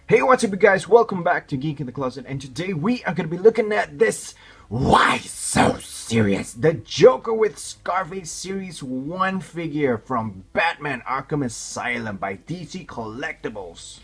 Hey, what's up, you guys? Welcome back to Geek in the Closet, and today we are going to be looking at this Why So Serious? The Joker with Scarface Series 1 figure from Batman Arkham Asylum by DC Collectibles.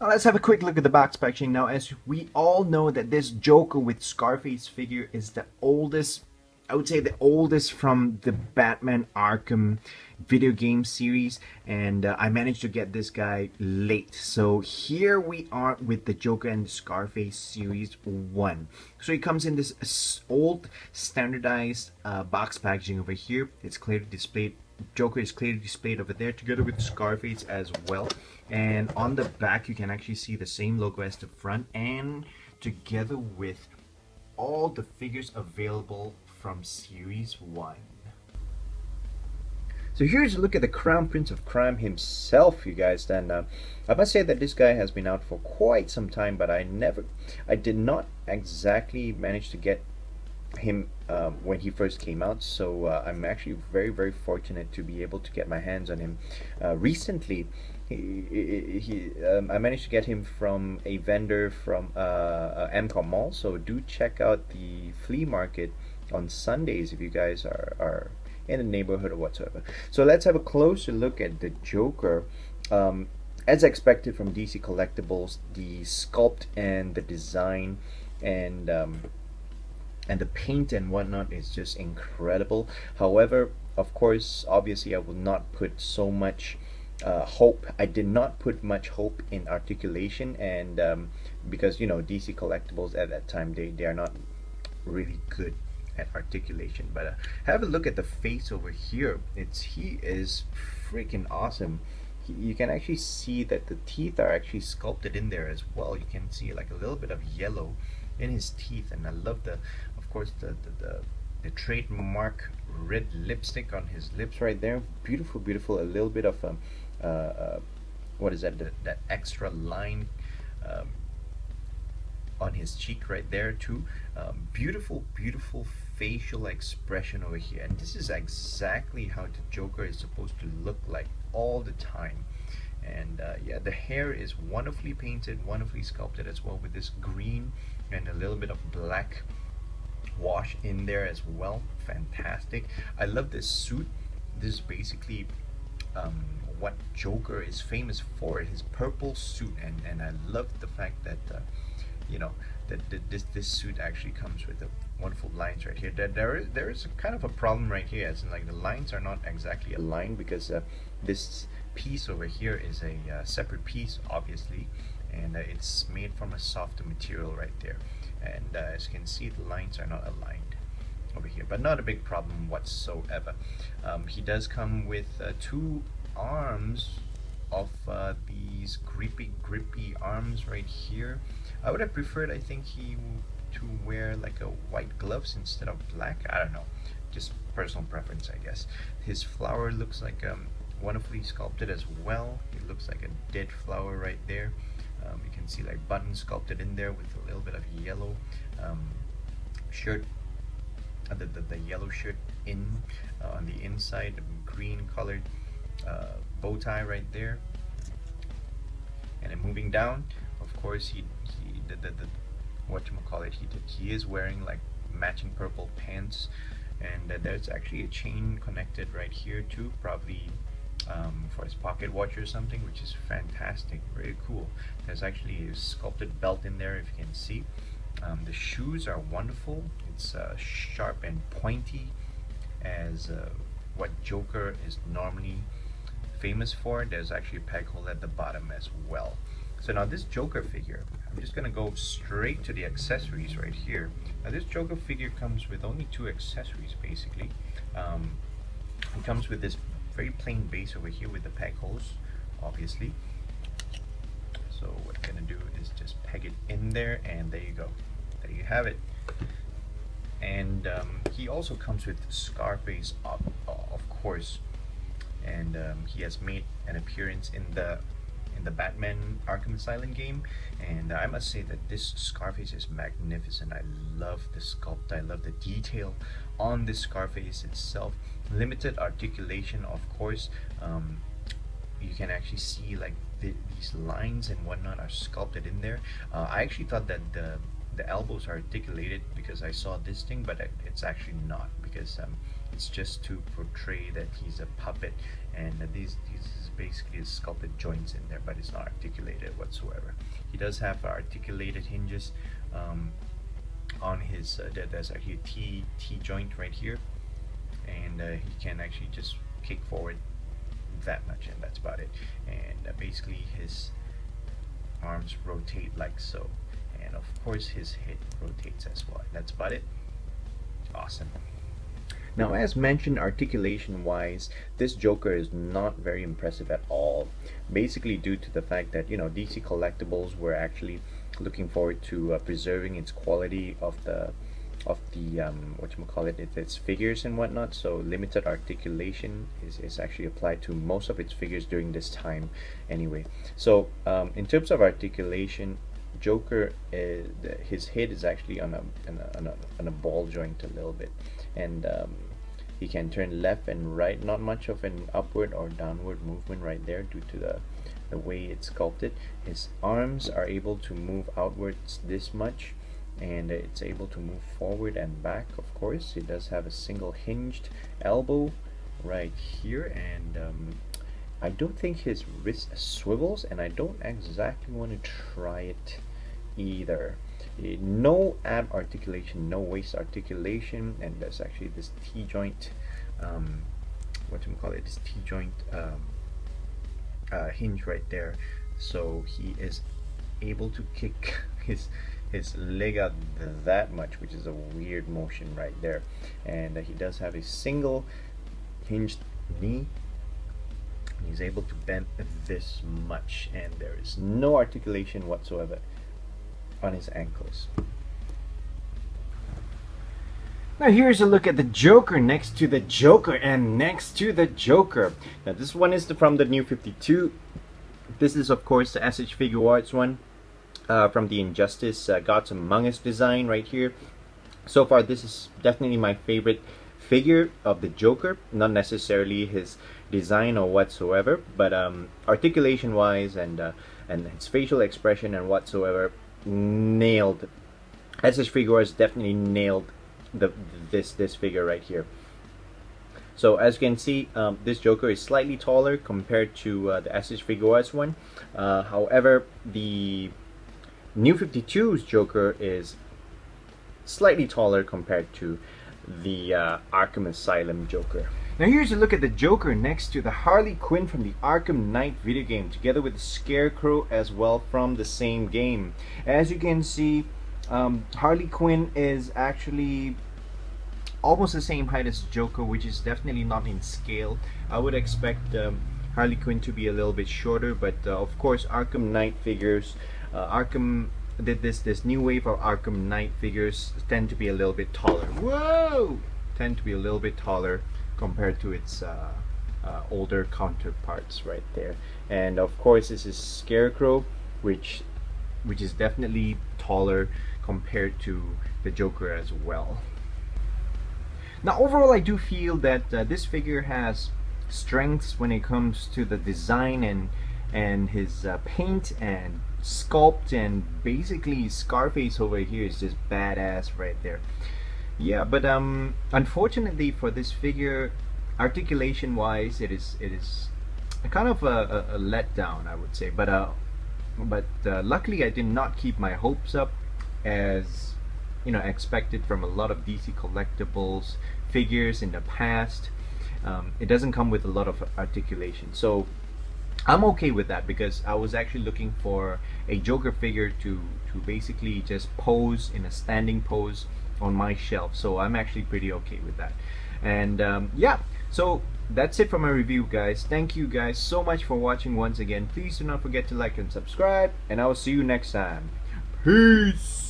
Now let's have a quick look at the box packaging. Now, as we all know that this Joker with Scarface figure is the oldest, I would say the oldest from the Batman Arkham video game series, and I managed to get this guy late. So here we are with the Joker and the Scarface Series 1. So he comes in this old standardized box packaging over here. It's clearly displayed. Joker is clearly displayed over there together with Scarface as well, and on the back you can actually see the same logo as the front, and together with all the figures available from Series 1. So here's a look at the Crown Prince of Crime himself, you guys. And I must say that this guy has been out for quite some time, but I did not exactly manage to get him when he first came out. So I'm actually very fortunate to be able to get my hands on him recently. I managed to get him from a vendor from MCOM Mall. So do check out the flea market on Sundays if you guys are in the neighborhood or whatsoever. So let's have a closer look at the Joker. As expected from DC Collectibles, the sculpt and the design and the paint and whatnot is just incredible. However, of course, obviously I will not put so much hope. I did not put much hope in articulation, and because DC Collectibles at that time, they are not really good at articulation. But have a look at the face over here. He is freaking awesome. You can actually see that the teeth are actually sculpted in there as well. You can see like a little bit of yellow in his teeth, and I love of course the trademark red lipstick on his lips right there. Beautiful. A little bit of what is that? That extra line on his cheek right there too. Beautiful facial expression over here, and this is exactly how the Joker is supposed to look like all the time. And yeah, the hair is wonderfully painted, wonderfully sculpted as well, with this green and a little bit of black wash in there as well. Fantastic. I love this suit. This is basically what Joker is famous for, his purple suit, and I love the fact that this suit actually comes with the wonderful lines right here. There is a kind of a problem right here, as in like the lines are not exactly aligned, because this piece over here is a separate piece, obviously, and it's made from a softer material right there, and as you can see, the lines are not aligned over here, but not a big problem whatsoever. He does come with two arms of these grippy arms right here. I would have preferred, I think, to wear like a white gloves instead of black. I don't know, just personal preference, I guess. His flower looks like wonderfully sculpted as well. It looks like a dead flower right there. You can see like buttons sculpted in there with a little bit of yellow shirt, the yellow shirt on the inside, green colored bow tie right there. And then moving down, of course, he is wearing like matching purple pants, and there's actually a chain connected right here too, probably for his pocket watch or something, which is fantastic, very cool. There's actually a sculpted belt in there, if you can see. The shoes are wonderful. It's sharp and pointy, as what Joker is normally famous for. There's actually a peg hole at the bottom as well. So now this Joker figure, I'm just gonna go straight to the accessories right here. Now this Joker figure comes with only two accessories basically. It comes with this very plain base over here with the peg holes, obviously. So what I'm gonna do is just peg it in there, and there you go. There you have it. And he also comes with Scarface, of course, and he has made an appearance in the Batman Arkham Asylum game, and I must say that this Scarface is magnificent. I love the sculpt, I love the detail on this Scarface itself. Limited articulation, of course. You can actually see like these lines and whatnot are sculpted in there. I actually thought that the elbows are articulated because I saw this thing, but it's actually not, because it's just to portray that he's a puppet, and these is basically sculpted joints in there, but it's not articulated whatsoever. He does have articulated hinges on his there's actually a T joint right here, and he can actually just kick forward that much, and that's about it. And basically his arms rotate like so, and of course his head rotates as well. That's about it. Awesome. Now, as mentioned, articulation wise, this Joker is not very impressive at all, basically due to the fact that, you know, DC Collectibles were actually looking forward to preserving its quality of the whatchamacallit, its figures and whatnot. So limited articulation is actually applied to most of its figures during this time anyway. So in terms of articulation, Joker is, his head is actually on a ball joint a little bit, and he can turn left and right, not much of an upward or downward movement right there due to the way it's sculpted. His arms are able to move outwards this much, and it's able to move forward and back. Of course, it does have a single hinged elbow right here, and I don't think his wrist swivels, and I don't exactly want to try it either. No ab articulation, no waist articulation, and there's actually this T joint this T joint hinge right there, so he is able to kick his leg out that much, which is a weird motion right there. And he does have a single hinged knee. He's able to bend this much, and there is no articulation whatsoever on his ankles. Now here's a look at the Joker next to the Joker and next to the Joker. Now this one is from the New 52. This is of course the SH Figure Arts one from the Injustice Gods Among Us design right here. So far this is definitely my favorite figure of the Joker, not necessarily his design or whatsoever, but articulation wise and his facial expression and whatsoever, nailed. SH Figure Arts definitely nailed this figure right here. So as you can see, this Joker is slightly taller compared to the SH Figure Arts one. However, the New 52's Joker is slightly taller compared to the Arkham Asylum Joker. Now here's a look at the Joker next to the Harley Quinn from the Arkham Knight video game, together with the Scarecrow as well from the same game. As you can see, Harley Quinn is actually almost the same height as Joker, which is definitely not in scale. I would expect Harley Quinn to be a little bit shorter, but of course Arkham Knight figures, Arkham did this new wave of Arkham Knight figures tend to be a little bit taller. Whoa! Tend to be a little bit taller compared to its older counterparts right there. And of course this is Scarecrow, which is definitely taller compared to the Joker as well. Now overall, I do feel that this figure has strengths when it comes to the design and his paint and sculpt, and basically Scarface over here is just badass right there. Yeah, but unfortunately for this figure, articulation wise, it is a kind of a letdown, I would say. But luckily I did not keep my hopes up, as you know, expected from a lot of DC Collectibles figures in the past. It doesn't come with a lot of articulation, so I'm okay with that, because I was actually looking for a Joker figure to basically just pose in a standing pose on my shelf. So I'm actually pretty okay with that. And yeah, so that's it for my review, guys. Thank you guys so much for watching once again. Please do not forget to like and subscribe, and I will see you next time. Peace.